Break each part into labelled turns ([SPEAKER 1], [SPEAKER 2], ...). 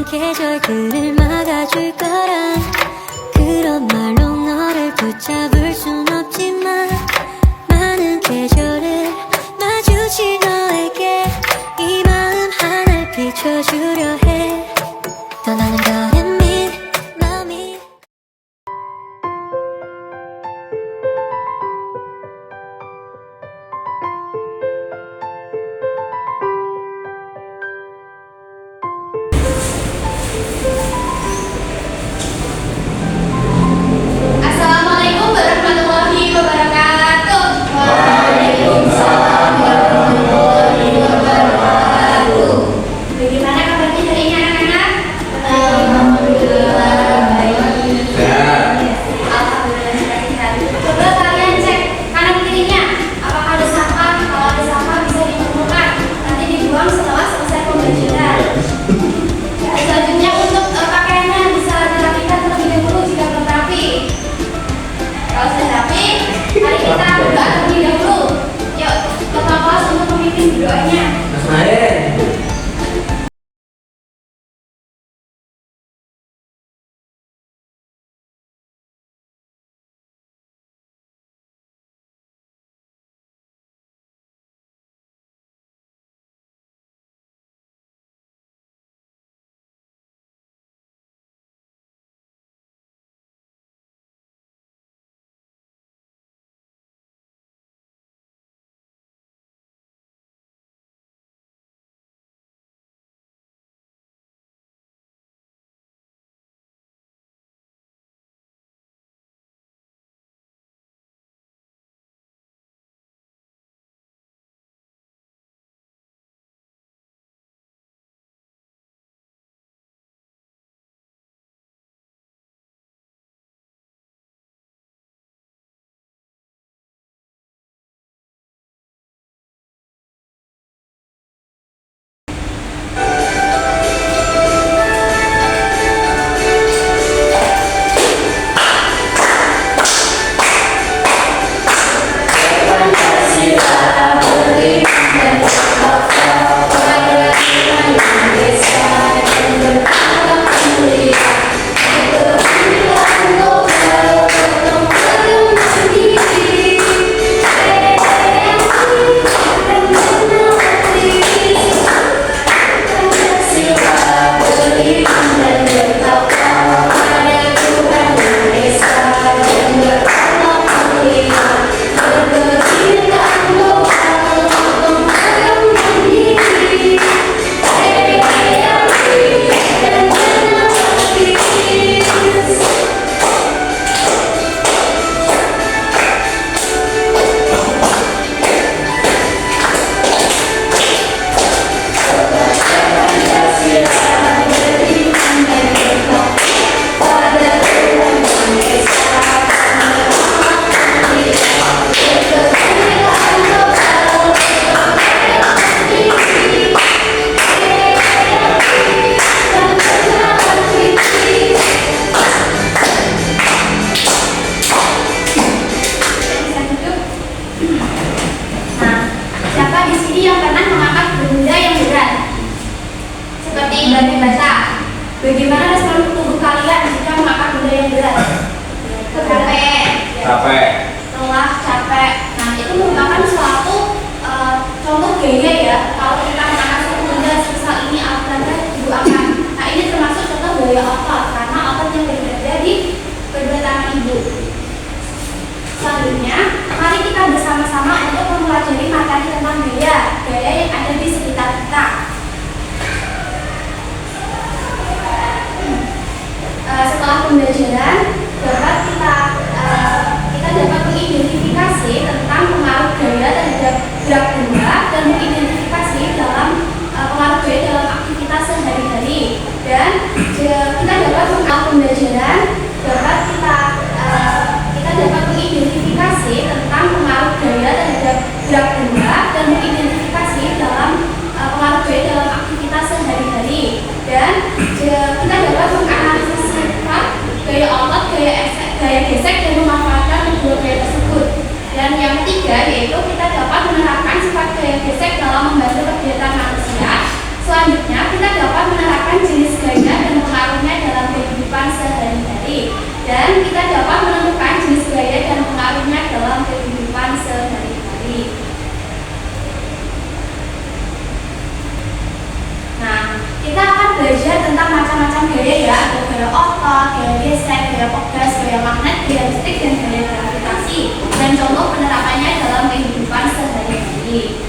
[SPEAKER 1] 계절들을 막아줄 거란 그런 말로 너를 붙잡을 순 없지만 많은 계절을 마주친 너에게 이 마음 하나 비춰주려 해 떠나는 거는 마음이
[SPEAKER 2] Assalamualaikum warahmatullahi wabarakatuh. Waalaikumsalam warahmatullahi wabarakatuh. Bagaimana kabarnya hari ini anak-anak? Alhamdulillah baik. Alhamdulillah sehat. Coba kalian cek kanan kirinya. Apakah ada sampah? Kalau ada sampah bisa ditemukan. Nanti dibuang setelah selesai pembelajaran. Selanjutnya untuk pakaiannya bisa dirapikan terlebih dahulu jika belum rapi. Kalau sudah rapi, mari kita berdoa terlebih dahulu. Yuk, ketua kelas untuk memimpin berdoanya. Nah, siapa di sini yang pernah mengangkat benda yang berat? Seperti batu bata. Bagaimana respon tubuh kalian jika mengangkat benda yang berat? Capek. Lelah, capek. Nah, itu merupakan suatu contoh gaya ya. Kalau kita mengangkat suatu benda sebesar ini, alat beratnya ibu angkat. Nah, ini termasuk contoh gaya otot karena otot yang berada di kedua tangan ibu. Selanjutnya, mari kita bersama-sama untuk mempelajari materi tentang gaya yang ada di sekitar kita. Setelah pembelajaran, kita dapat mengidentifikasi tentang pengaruh gaya terhadap gerak benda dan mengidentifikasi dalam pengaruh gaya dalam aktivitas sehari-hari. Dan kita dapat pembelajaran kita dapat mengidentifikasi tentang pengaruh gaya terhadap gerak benda dan mengidentifikasi dalam pengaruh gaya dalam aktivitas sehari-hari. Dan kita dapat menganalisis gaya otot macam-macam gaya ya, ada gaya otot, gaya gesek, gaya pegas, gaya magnet, gaya listrik, dan gaya gravitasi. Dan contoh penerapannya dalam kehidupan sehari-hari.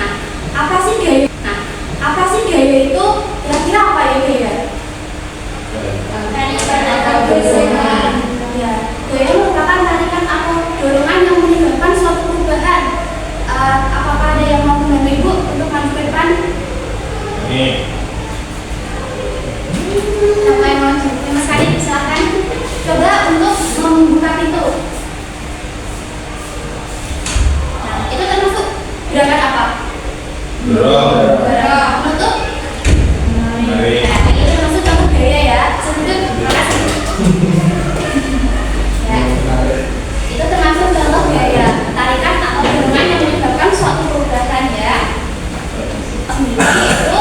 [SPEAKER 2] Nah, apa sih gaya? Apa sih gaya itu? Kira-kira apa ya gaya? Tarikan atau dorongan. Ya, gaya merupakan tarikan atau dorongan yang menyebabkan suatu perubahan. Apakah ada yang mau membantu ibu untuk maju ke depan?
[SPEAKER 3] Ini.
[SPEAKER 2] Siapa yang mau maju? Mas Kadit, silakan. Coba untuk membuka pintu. Nah, itu termasuk gerakan apa?
[SPEAKER 3] Dorong.
[SPEAKER 2] Dorong. Menutup?
[SPEAKER 3] Menarik.
[SPEAKER 2] Nah, ini termasuk contoh gaya ya. Sebut, makasih. Ya. Itu termasuk contoh gaya tarikan atau dorongan yang menyebabkan suatu perubahan ya. Itu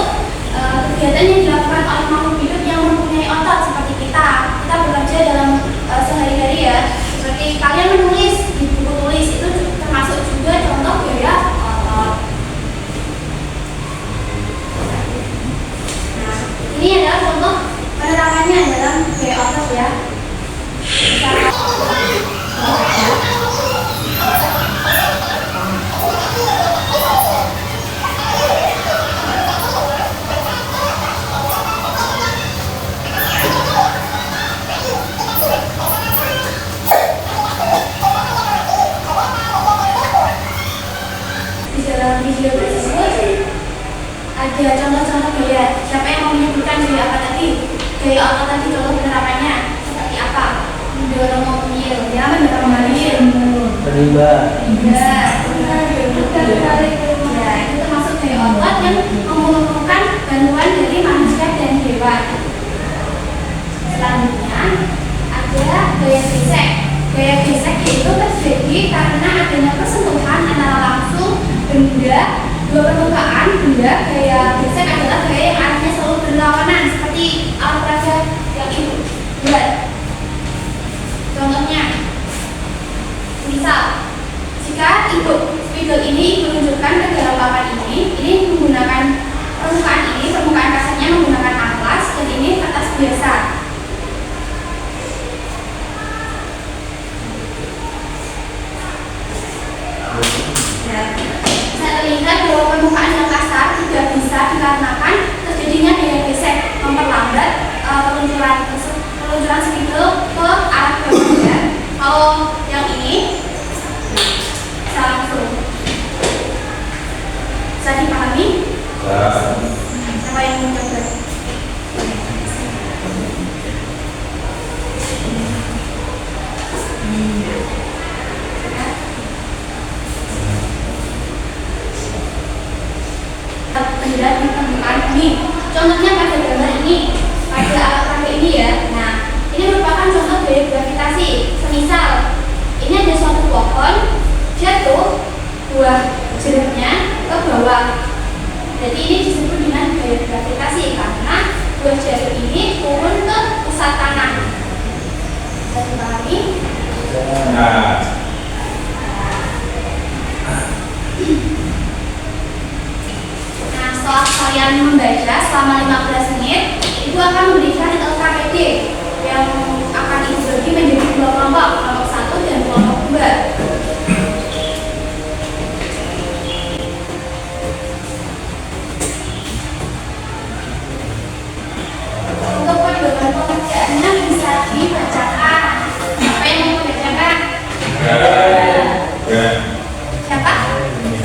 [SPEAKER 2] kegiatan yang dilakukan oleh makhluk hidup yang mempunyai otot seperti kita bekerja dalam sehari-hari ya, seperti kalian menulis di buku tulis, itu termasuk juga contoh gaya otot. Nah, ini adalah contoh penerapannya dalam gaya otot ya. Di dalam video tersebut ada contoh-contoh gaya. Siapa yang mau menyebutkan gaya apa tadi? Gaya otot tadi contoh penerapannya seperti apa? Mendorong mobil, ya mendorong mobil.
[SPEAKER 4] Terlibat.
[SPEAKER 2] Ya, itu termasuk gaya otot yang membutuhkan bantuan dari manusia dan hewan. Selanjutnya ada gaya gesek. Gaya gesek itu terjadi karena adanya persentuhan antara langsung benda, dua permukaan benda. Gaya gesek adalah gaya yang arahnya selalu berlawanan seperti alat peraga yang ibu buat. Contohnya, misal jika ibu spidol ini menunjukkan ke dalam papan ini menggunakan permukaan kasarnya menggunakan atlas, dan ini kertas biasa. Ya. Bisa terlihat bahwa permukaan yang kasar tidak bisa dikarenakan terjadinya gaya gesek memperlambat peluncuran spidol ke arah bawah ya. Kalau yang ini bisa langsung bisa dipahami? Siapa yang mau coba? Benda di permukaan bumi. Contohnya pada gambar ini, pada alat peraga ini ya. Nah, ini merupakan contoh gaya gravitasi. Semisal ini ada suatu pohon jatuh, buah jeruknya ke bawah. Jadi ini disebut dengan gaya gravitasi karena buah jeruk ini turun ke pusat tanah. Bisa dipahami?
[SPEAKER 3] Nah.
[SPEAKER 2] Nah, setelah kalian membaca selama 15 menit, itu akan memberikan LKPD yang akan dibagi menjadi dua kelompok, kelompok 1 dan kelompok 2. Untuk pendorongan pekerjaannya bisa dibacakan. Siapa yang mau membacakan? Siapa?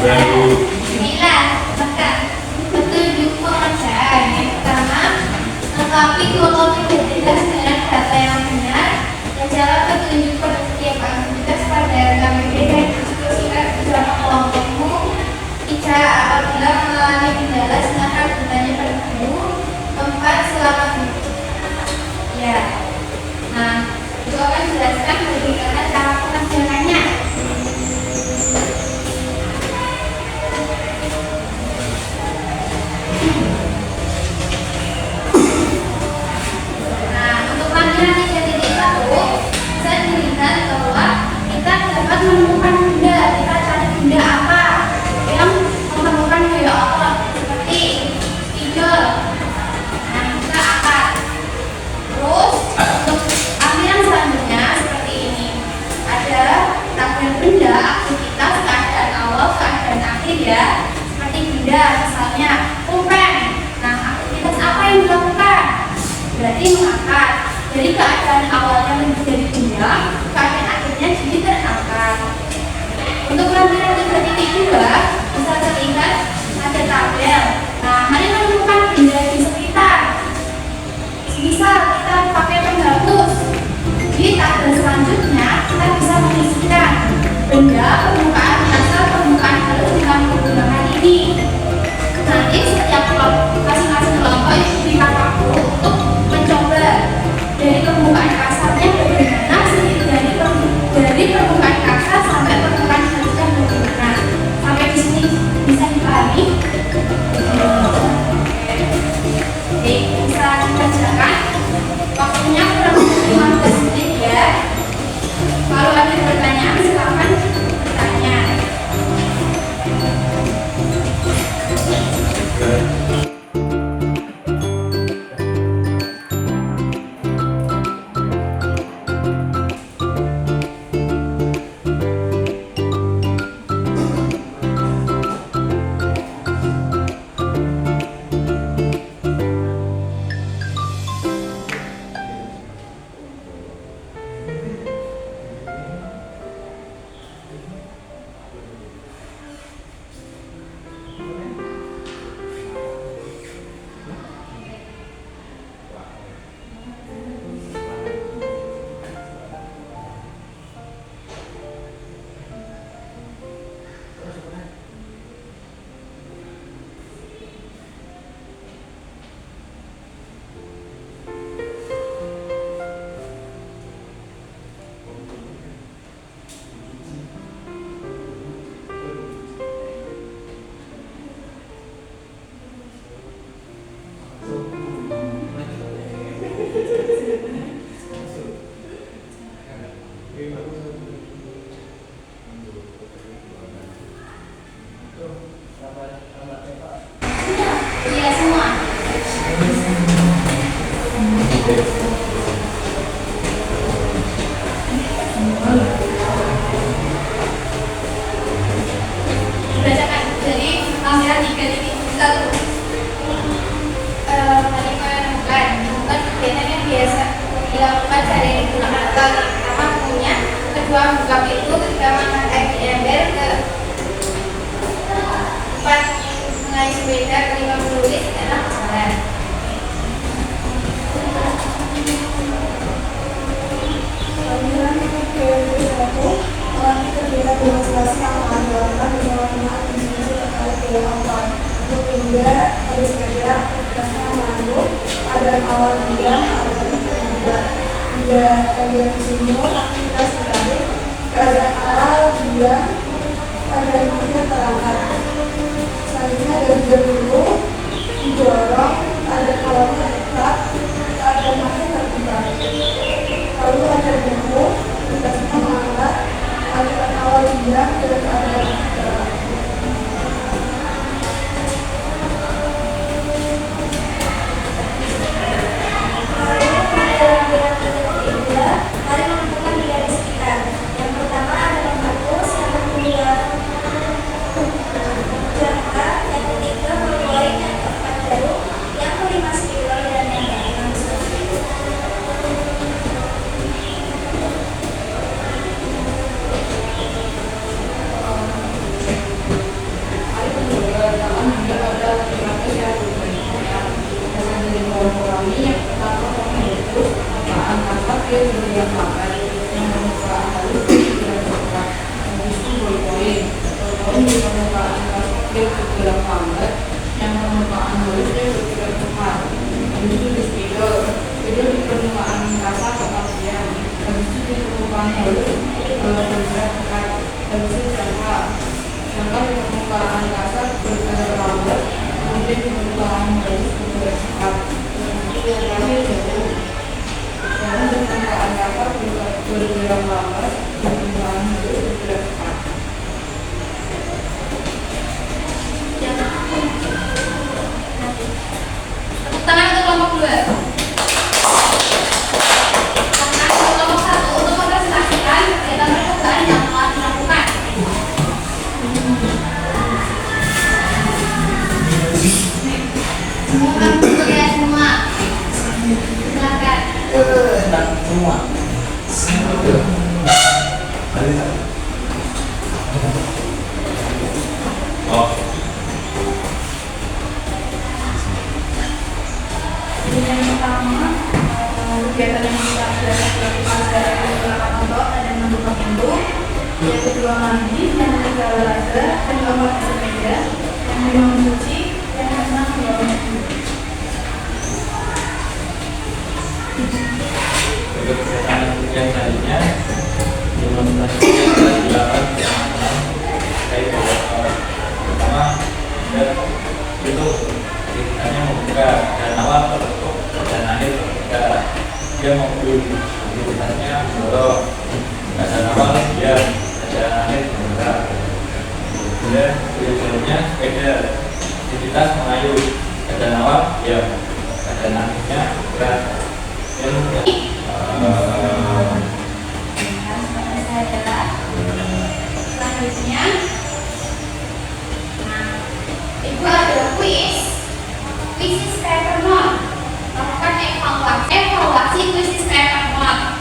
[SPEAKER 2] Bismillah. Maka petunjuk pekerjaan yang pertama, lengkapi kronologi identitas dengan data yang benar dan jalan petunjuk pada setiap aktivitas pada KPD dan diskusikan bersama kelompokmu. Jika apabila mengalami kendala, silakan bertanya pada guru. 4. Selamat ya. Nah, itu akan dijelaskan bagaimana cara pengerjaannya. Nah, untuk panggilan 3.1 bisa dilihat bahwa kita dapat menemukan benda. Kita cari benda apa yang memerlukan gaya otot seperti spidol, Jadi keadaan awalnya menjadi diam, keadaan akhirnya jadi terangkat. Untuk lampiran 3.2 bisa terlihat ada tabel. Nah, mari menemukan benda di sekitar. Bisa kita pakai penghapus. Di tabel selanjutnya kita bisa mengisikan benda permukaan dasar permukaan halus dengan menggunakan ini. Nanti setiap masing-masing kelompok itu diberikan waktu untuk mencoba dari permukaan kasarnya bagaimana dari permukaan kasar sampai permukaan halusnya bagaimana. Sampai di sini bisa dipahami? Oke, bisa dikerjakan. Waktunya kurang lebih 15 menit ya. Kalau ada pertanyaan silakan bertanya. Iya semua. Berdasarkan dari lampiran 3.1 tadi bukan kegiatan yang biasa dilakukan dari digunakan atau pertama punya kedua buka itu ketika mengangkat di ember ke 4 mengais sepeda kelima menulis adalah jalan.
[SPEAKER 4] Lampiran 3.1 mengalami kegiatan demonstrasi yang mengandalkan penyalahgunaan institusi terkait dengan apa untuk hingga pada sepeda tugasnya mengandung ada awal bidang ada bagian sumur aktivitas menarik keadaan awal bidang keadaan akhir terangkat. Selanjutnya ada bidang dulu didorong ada awalnya tetap keadaan akhir terbuka. Lalu ada buku tugasnya mengangkat keadaan awal bidang dan keadaan akhir terangkat.
[SPEAKER 2] Mari menentukan benda di sekitar. Yang pertama ada lampiran, yang kedua jangka, yang ketiga memori, yang keempat jarum, yang kelima spidol dan yang keenam selesai. Tangan untuk kelompok 2. Tangan untuk kelompok 1 untuk mempresentasikan kegiatan percobaan yang telah dilakukan. Semua kan betul ya semua. Silakan.
[SPEAKER 4] kegiatan yang bisa dilakukan sehari menggunakan otot dan membuka pintu. Yang kedua mandi, yang ketiga olahraga, yang keempat bersepeda, yang kelima mencuci, yang keenam membawa mobil.
[SPEAKER 5] Untuk kegiatan yang selanjutnya demonstrasinya telah dilakukan yang terkait pertama itu ceritanya membuka dan awal terbentuk dan akhir ketika dia mobil aktivitasnya mendorong dan awal dia dan akhir bergerak. Kemudian berikutnya sepeda aktivitas mengayuh dan awal dia dan akhirnya bergerak.
[SPEAKER 2] Selanjutnya, itu adalah kuis is paper mode. Lakukan evaluasi kuis is paper mode.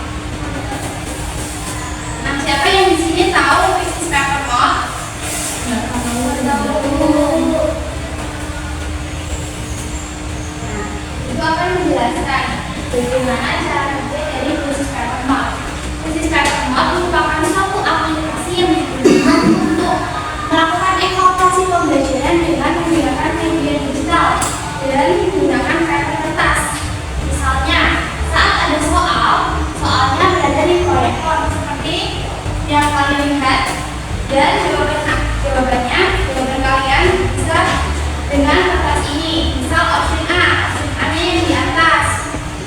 [SPEAKER 2] Nah, siapa yang di sini tahu kuis is paper mode? Nah, itu akan menjelaskan bagaimana cara kerja dari kuis is paper mode. Kuis is paper mode merupakan suatu aplikasi yang digunakan untuk melakukan evaluasi pembelajaran dengan menggunakan media digital dan menggunakan paper kertas. Misalnya, saat ada soalnya berada di proyektor seperti yang kalian lihat, dan jawaban kalian bisa dengan kertas ini. Misal option A-nya yang di atas,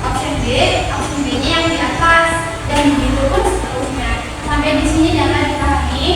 [SPEAKER 2] option B-nya yang di atas, dan begitu pun seterusnya. Sampai di sini dapat dipahami.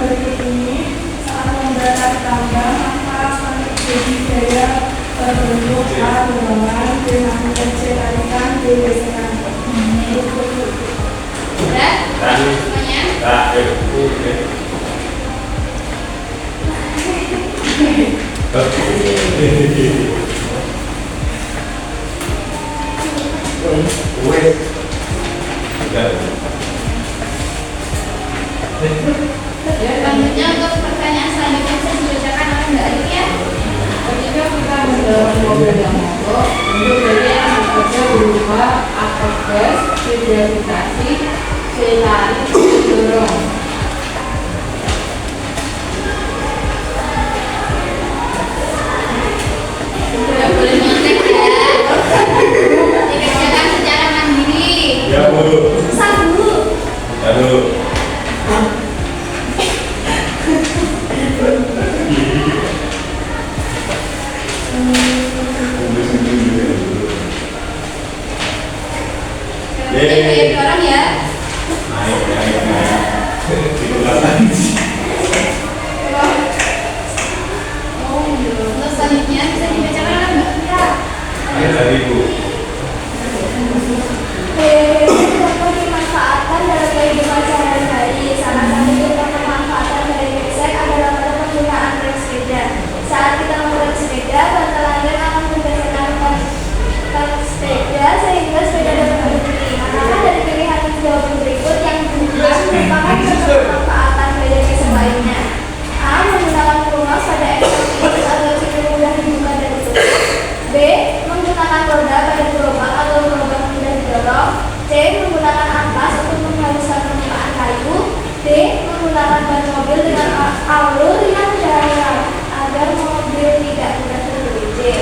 [SPEAKER 4] berikut ini saat memberat tambah maka akan terjadi gaya terbentuk A ruangan
[SPEAKER 2] Selanjutnya untuk pertanyaan selanjutnya bisa dibacakan oleh Mbak Alif ya.
[SPEAKER 6] Ketika kita mendorong mobil yang mogok, untuk bagian yang bekerja berupa akrobat, hidrolisasi, selari, dorong.
[SPEAKER 2] Tidak boleh nyontek ya. Dikerjakan secara mandiri.
[SPEAKER 3] Ya Bu.
[SPEAKER 2] Susah Bu.
[SPEAKER 3] Lalu.
[SPEAKER 2] Yang dorong ya.
[SPEAKER 3] Naik. Digunakan.
[SPEAKER 2] Untuk selanjutnya bisa dibacakan oleh Mbak Fira.
[SPEAKER 3] Ayo dari Bu.
[SPEAKER 1] Contoh dimanfaatkan dalam kehidupan sehari-hari. Salah satu contoh pemanfaatan dari gesek adalah pada penggunaan rem sepeda. Saat kita menggunakan sepeda, bantalan rem akan menggerakkan sepeda sehingga sepeda dapat berdiri. Maka dari pilihan jawaban berikut yang merupakan contoh pemanfaatan dari gesek lainnya. A. Menggunakan pelumas pada eksekutif agar sepeda mudah dibuka dan ditutup. B. Menggunakan roda pada gerobak atau gerobak mudah didorong. C. Menggunakan ampas untuk menghaluskan permukaan kayu. D. Menggunakan ban mobil dengan alur yang dalam agar mobil tidak mudah tergelincir.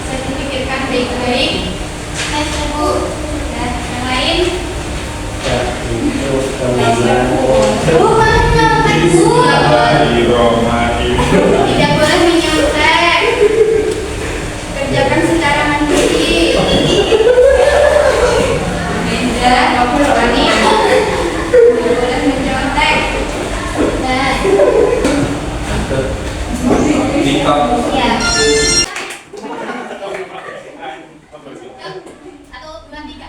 [SPEAKER 2] Saya dipikirkan baik-baik. Next Bu. Ya, yang lain. Bukan nyontek Bu.
[SPEAKER 3] Di Roma ini.
[SPEAKER 2] Tidak boleh menyontek. Kerjakan secara mandiri. Beda, nggak boleh menyontek. Nah, ya. Atau bulan 3.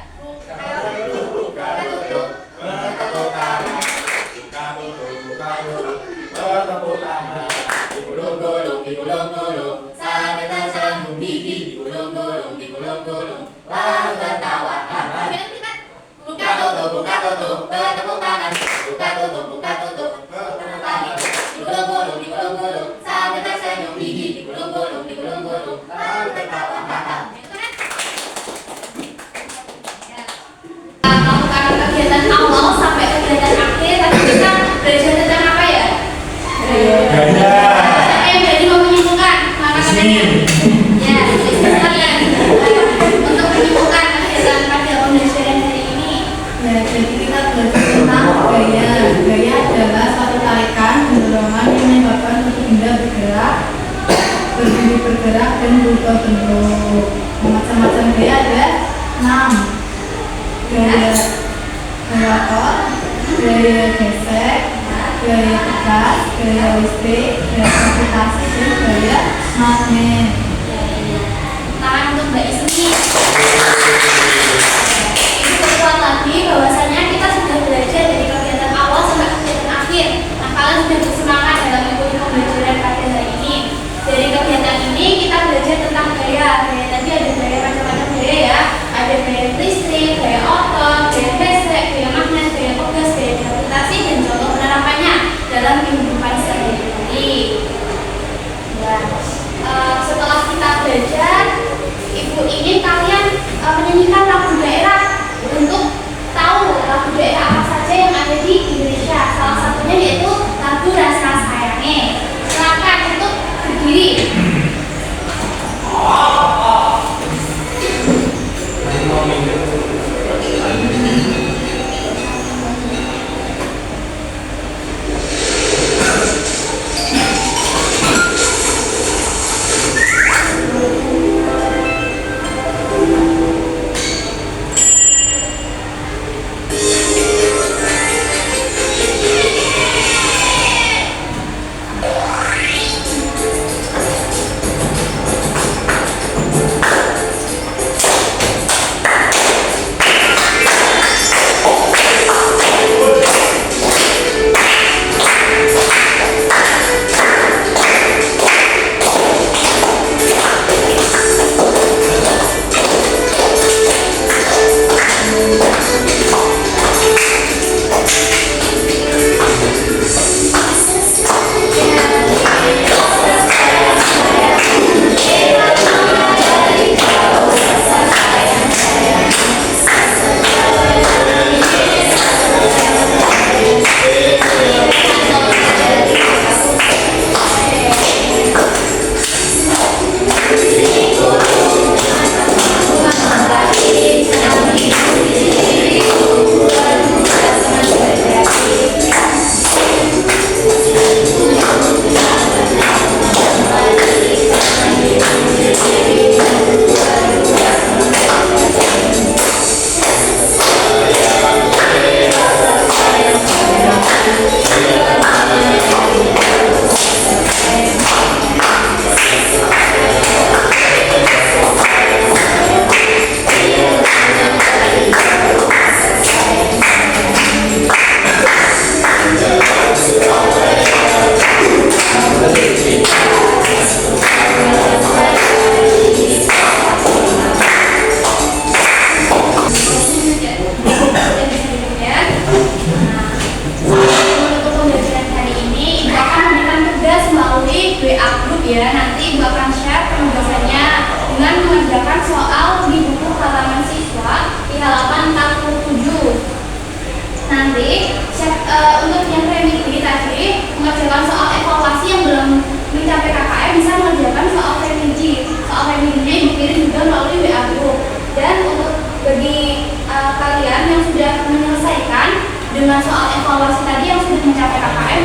[SPEAKER 2] Melakukan kegiatan awal sampai kegiatan akhir, tapi kita belajar tentang apa ya? Yang jadi mau menyimpulkan mana katanya? Ya, sekalian untuk menyimpulkan kegiatan pada pembelajaran hari ini.
[SPEAKER 6] Ya, jadi kita belajar tentang gaya. Gaya adalah suatu tarikan, dorongan yang menyebabkan suatu benda bergerak, berdiri bergerak, dan berubah bentuk. Macam-macam gaya ada 6. Gaya kot, gaya gesek, gaya tegas, gaya listrik, gaya gravitasi, dan gaya magnet.
[SPEAKER 2] Tangan untuk Mbak Ismi. Itu kuat lagi bahwasanya kita sudah belajar dari kegiatan awal sampai kegiatan akhir. Nah, kalian sudah bersemangat dalam mengikuti pembelajaran pada hari ini. Dari kegiatan ini kita belajar tentang gaya. Gaya tadi ada gaya macam-macam gaya ya. Ada gaya listrik, gaya otot, gaya gesek, gaya magnet, gaya tegas, gaya gravitasi, dan contoh penerapannya dalam kehidupan sehari-hari. Setelah kita belajar, Ibu ingin kalian menyanyikan lagu daerah untuk tahu lagu daerah apa saja yang ada di Indonesia. Salah satunya yaitu lagu Rasa Sayange. Silakan untuk berdiri.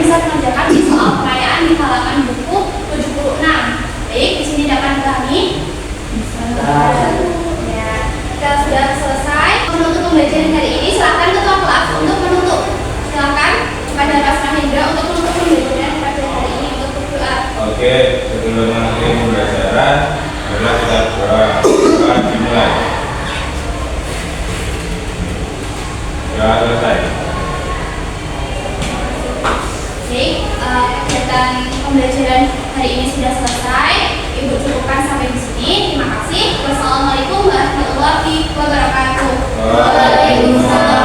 [SPEAKER 2] bisa mengerjakan di soal perayaan di halaman buku 76. Baik, di sini dapat kami. Ya, kita sudah selesai menutup pembelajaran hari ini. Silakan ketua kelas untuk menutup. Silakan kepada Mas Mahendra untuk menutup pembelajaran pada hari ini untuk berdoa.
[SPEAKER 3] Oke, sebelum mengakhiri pembelajaran, marilah kita berdoa. Doa dimulai. Doa selesai.
[SPEAKER 2] Baik, kegiatan pembelajaran hari ini sudah selesai. Ibu cukupkan sampai di sini. Terima kasih. Wassalamualaikum warahmatullahi wabarakatuh.
[SPEAKER 3] Waalaikumsalam.